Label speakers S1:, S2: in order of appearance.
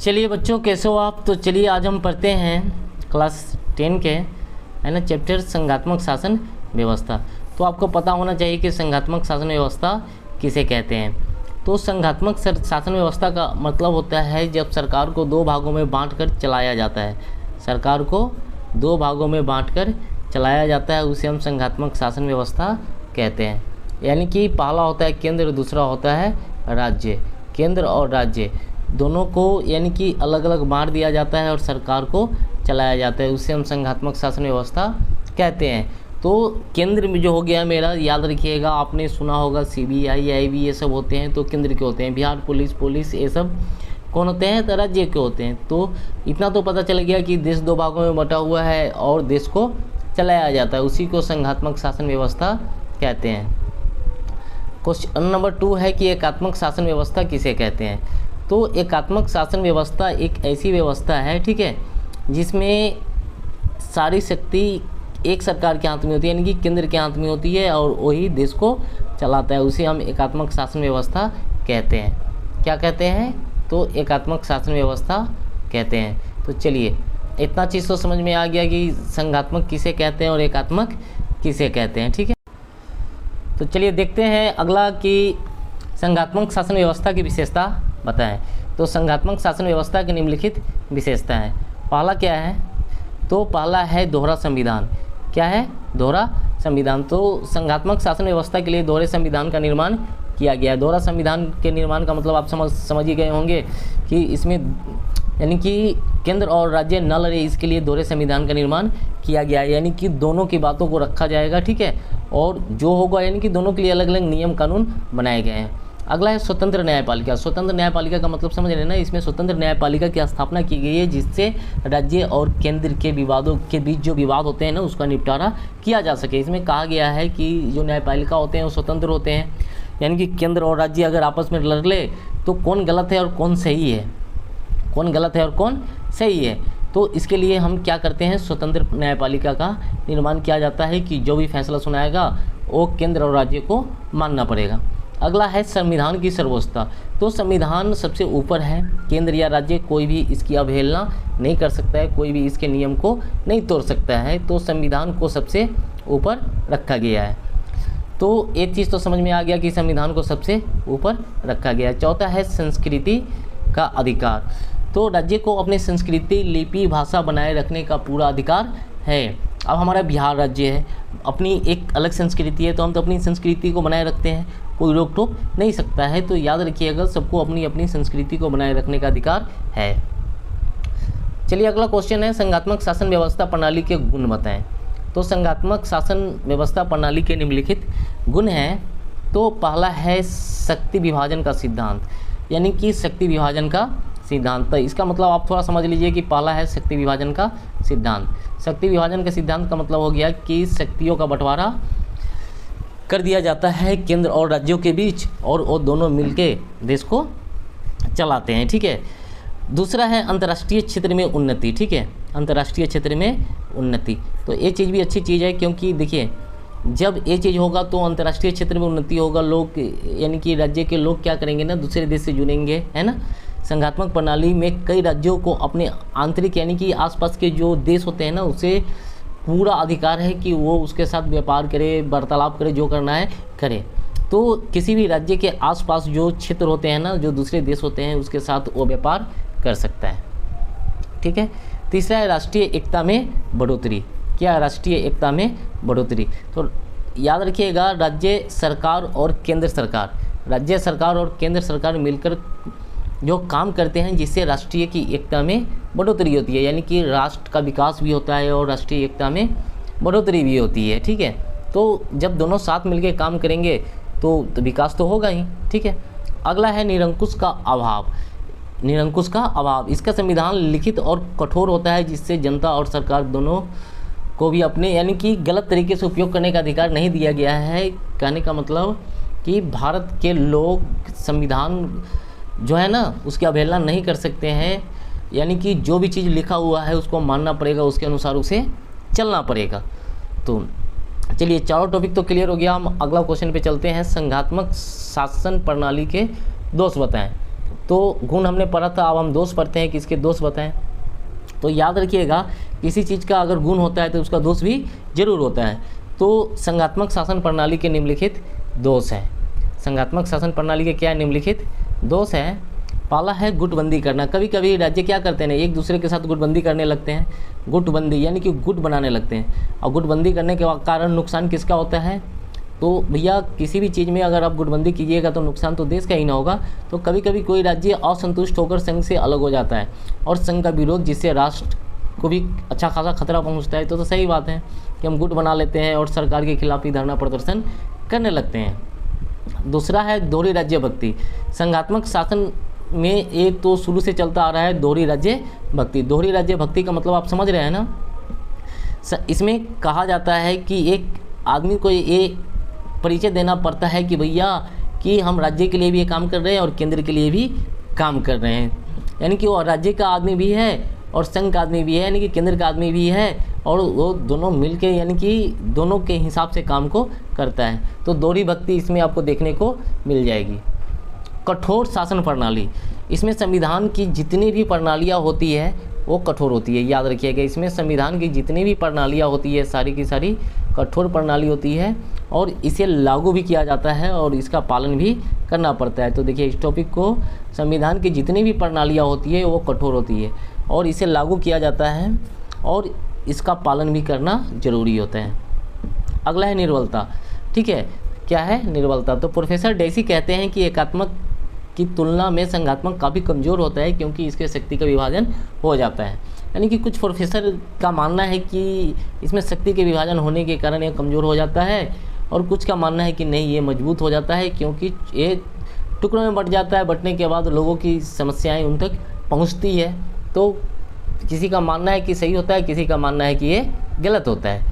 S1: चलिए बच्चों, कैसे हो आप। तो चलिए आज हम पढ़ते हैं क्लास 10 के, है ना, चैप्टर संघात्मक शासन व्यवस्था। तो आपको पता होना चाहिए कि संघात्मक शासन व्यवस्था किसे कहते हैं। तो संघात्मक शासन व्यवस्था का मतलब होता है जब सरकार को दो भागों में बांटकर चलाया जाता है। सरकार को दो भागों में बांटकर चलाया जाता है, उसे हम संघात्मक शासन व्यवस्था कहते हैं। यानी कि पहला होता है केंद्र और दूसरा होता है राज्य। केंद्र और राज्य दोनों को यानी कि अलग अलग बांट दिया जाता है और सरकार को चलाया जाता है, उसे हम संघात्मक शासन व्यवस्था कहते हैं। तो केंद्र में जो हो गया मेरा, याद रखिएगा, आपने सुना होगा CBI IB ये सब होते हैं, तो केंद्र के होते हैं। बिहार पुलिस ये सब कौन होते हैं, तो राज्य के होते हैं। तो इतना तो पता चल गया कि देश दो भागों में बटा हुआ है और देश को चलाया जाता है, उसी को संघात्मक शासन व्यवस्था कहते हैं। क्वेश्चन नंबर 2 है कि एकात्मक शासन व्यवस्था किसे कहते हैं। तो एकात्मक शासन व्यवस्था एक ऐसी व्यवस्था है, ठीक है, जिसमें सारी शक्ति एक सरकार के हाथ में होती है, यानी कि केंद्र के हाथ में होती है और वही देश को चलाता है, उसे हम एकात्मक शासन व्यवस्था कहते हैं। क्या कहते हैं, तो एकात्मक शासन व्यवस्था कहते हैं। तो चलिए इतना चीज़ तो समझ में आ गया कि संघात्मक किसे कहते हैं और एकात्मक किसे कहते हैं, ठीक है। तो चलिए देखते हैं अगला कि संघात्मक शासन व्यवस्था की विशेषता बताएं। तो संघात्मक शासन व्यवस्था की निम्नलिखित विशेषता है। पहला क्या है, तो पहला है दोहरा संविधान। क्या है, दोहरा संविधान। तो संघात्मक शासन व्यवस्था के लिए दोहरे संविधान का निर्माण किया गया है। दोहरा संविधान के निर्माण का मतलब आप समझ ही गए होंगे कि इसमें यानी कि केंद्र और राज्य न लड़े, इसके लिए दोहरे संविधान का निर्माण किया गया है, यानी कि दोनों की बातों को रखा जाएगा, ठीक है, और जो होगा यानी कि दोनों के लिए अलग अलग नियम कानून बनाए गए हैं। अगला है स्वतंत्र न्यायपालिका। स्वतंत्र न्यायपालिका का मतलब समझ रहे ना, इसमें स्वतंत्र न्यायपालिका की स्थापना की गई है, जिससे राज्य और केंद्र के विवादों के बीच जो विवाद होते हैं ना, उसका निपटारा किया जा सके। इसमें कहा गया है कि जो न्यायपालिका होते हैं वो स्वतंत्र होते हैं, यानी कि केंद्र और राज्य अगर आपस में लड़ ले तो कौन गलत है और कौन सही है, कौन गलत है और कौन सही है। तो इसके लिए हम क्या करते हैं, स्वतंत्र न्यायपालिका का निर्माण किया जाता है कि जो भी फैसला सुनाएगा वो केंद्र और राज्य को मानना पड़ेगा। अगला है संविधान की सर्वोच्चता। तो संविधान सबसे ऊपर है, केंद्र या राज्य कोई भी इसकी अवहेलना नहीं कर सकता है, कोई भी इसके नियम को नहीं तोड़ सकता है, तो संविधान को सबसे ऊपर रखा गया है। तो एक चीज़ तो समझ में आ गया कि संविधान को सबसे ऊपर रखा गया है। चौथा है संस्कृति का अधिकार। तो राज्य को अपनी संस्कृति, लिपि, भाषा बनाए रखने का पूरा अधिकार है। अब हमारा बिहार राज्य है, अपनी एक अलग संस्कृति है, तो हम तो अपनी संस्कृति को बनाए रखते हैं, कोई रोक टोक नहीं सकता है। तो याद रखिएगा, सबको अपनी अपनी संस्कृति को बनाए रखने का अधिकार है। चलिए अगला क्वेश्चन है संघात्मक शासन व्यवस्था प्रणाली के गुण बताएं। तो संघात्मक शासन व्यवस्था प्रणाली के निम्नलिखित गुण हैं। तो पहला है शक्ति विभाजन का सिद्धांत, यानी कि शक्ति विभाजन का सिद्धांत। तो इसका मतलब आप थोड़ा समझ लीजिए कि पहला है शक्ति विभाजन का सिद्धांत। शक्ति विभाजन के सिद्धांत का मतलब हो गया कि शक्तियों का बंटवारा कर दिया जाता है केंद्र और राज्यों के बीच, और वो दोनों मिलके देश को चलाते हैं, ठीक है। दूसरा है अंतर्राष्ट्रीय क्षेत्र में उन्नति, ठीक है, अंतर्राष्ट्रीय क्षेत्र में उन्नति। तो ये चीज़ भी अच्छी चीज़ है, क्योंकि देखिए जब ये चीज़ होगा तो अंतर्राष्ट्रीय क्षेत्र में उन्नति होगा, लोग यानी कि राज्य के लोग क्या करेंगे ना, दूसरे देश से जुड़ेंगे, है ना। संघात्मक प्रणाली में कई राज्यों को अपने आंतरिक यानी कि आसपास के जो देश होते हैं ना, उसे पूरा अधिकार है कि वो उसके साथ व्यापार करे, वार्तालाप करे, जो करना है करे। तो किसी भी राज्य के आसपास जो क्षेत्र होते हैं ना, जो दूसरे देश होते हैं, उसके साथ वो व्यापार कर सकता है, ठीक है। तीसरा है राष्ट्रीय एकता में बढ़ोतरी। क्या, राष्ट्रीय एकता में बढ़ोतरी। तो याद रखिएगा, राज्य सरकार और केंद्र सरकार, राज्य सरकार और केंद्र सरकार मिलकर जो काम करते हैं, जिससे राष्ट्रीय की एकता में बढ़ोतरी होती है, यानी कि राष्ट्र का विकास भी होता है और राष्ट्रीय एकता में बढ़ोतरी भी होती है, ठीक है। तो जब दोनों साथ मिलकर काम करेंगे तो विकास तो होगा ही, ठीक है। अगला है निरंकुश का अभाव। निरंकुश का अभाव, इसका संविधान लिखित और कठोर होता है, जिससे जनता और सरकार दोनों को भी अपने यानी कि गलत तरीके से उपयोग करने का अधिकार नहीं दिया गया है। कहने का मतलब कि भारत के लोग संविधान जो है ना, उसकी अवहेलना नहीं कर सकते हैं, यानी कि जो भी चीज़ लिखा हुआ है उसको मानना पड़ेगा, उसके अनुसार उसे चलना पड़ेगा। तो चलिए चारों टॉपिक तो क्लियर हो गया, हम अगला क्वेश्चन पे चलते हैं। संघात्मक शासन प्रणाली के दोष बताएं। तो गुण हमने पढ़ा था, अब हम दोष पढ़ते हैं कि इसके दोष बताएं। तो याद रखिएगा, किसी चीज़ का अगर गुण होता है तो उसका दोष भी जरूर होता है। तो संघात्मक शासन प्रणाली के निम्नलिखित दोष हैं। संघात्मक शासन प्रणाली के क्या निम्नलिखित दोष हैं? पहला है गुटबंदी करना। कभी कभी राज्य क्या करते हैं, एक दूसरे के साथ गुटबंदी करने लगते हैं। गुटबंदी यानी कि गुट बनाने लगते हैं, और गुटबंदी करने के कारण नुकसान किसका होता है? तो भैया किसी भी चीज़ में अगर आप गुटबंदी कीजिएगा तो नुकसान तो देश का ही ना होगा। तो कभी कभी कोई राज्य असंतुष्ट होकर संघ से अलग हो जाता है और संघ का विरोध, जिससे राष्ट्र को भी अच्छा खासा खतरा पहुंचता है। तो सही बात है कि हम गुट बना लेते हैं और सरकार के खिलाफ ही धरना प्रदर्शन करने लगते हैं। दूसरा है दोहरी राज्य भक्ति। संघात्मक शासन में ये तो शुरू से चलता आ रहा है दोहरी राज्य भक्ति। दोहरी राज्य भक्ति का मतलब आप समझ रहे हैं ना? इसमें कहा जाता है कि एक आदमी को ये परिचय देना पड़ता है कि भैया कि हम राज्य के लिए भी ये काम कर रहे हैं और केंद्र के लिए भी काम कर रहे हैं। यानी कि वो राज्य का आदमी भी है और संघ का आदमी भी है, यानी कि केंद्र का आदमी भी है, और वो दोनों मिलके यानी कि दोनों के हिसाब से काम को करता है। तो दोहरी भक्ति इसमें आपको देखने को मिल जाएगी। कठोर शासन प्रणाली, इसमें संविधान की जितनी भी प्रणालियाँ होती है वो कठोर होती है। याद रखिएगा, इसमें संविधान की जितनी भी प्रणालियाँ होती है सारी की सारी कठोर प्रणाली होती है, और इसे लागू भी किया जाता है और इसका पालन भी करना पड़ता है। तो देखिए इस टॉपिक को, संविधान की जितनी भी प्रणालियाँ होती है वो कठोर होती है और इसे लागू किया जाता है और इसका पालन भी करना जरूरी होता है। अगला है निर्बलता। ठीक है, क्या है निर्बलता? तो प्रोफेसर डेसी कहते हैं कि एकात्मक की तुलना में संघात्मक काफ़ी कमज़ोर होता है क्योंकि इसके शक्ति का विभाजन हो जाता है। यानी कि कुछ प्रोफेसर का मानना है कि इसमें शक्ति के विभाजन होने के कारण ये कमज़ोर हो जाता है, और कुछ का मानना है कि नहीं ये मजबूत हो जाता है क्योंकि ये टुकड़ों में बट जाता है। बटने के बाद लोगों की समस्याएं उन तक पहुंचती है। तो किसी का मानना है कि सही होता है, किसी का मानना है कि ये गलत होता है।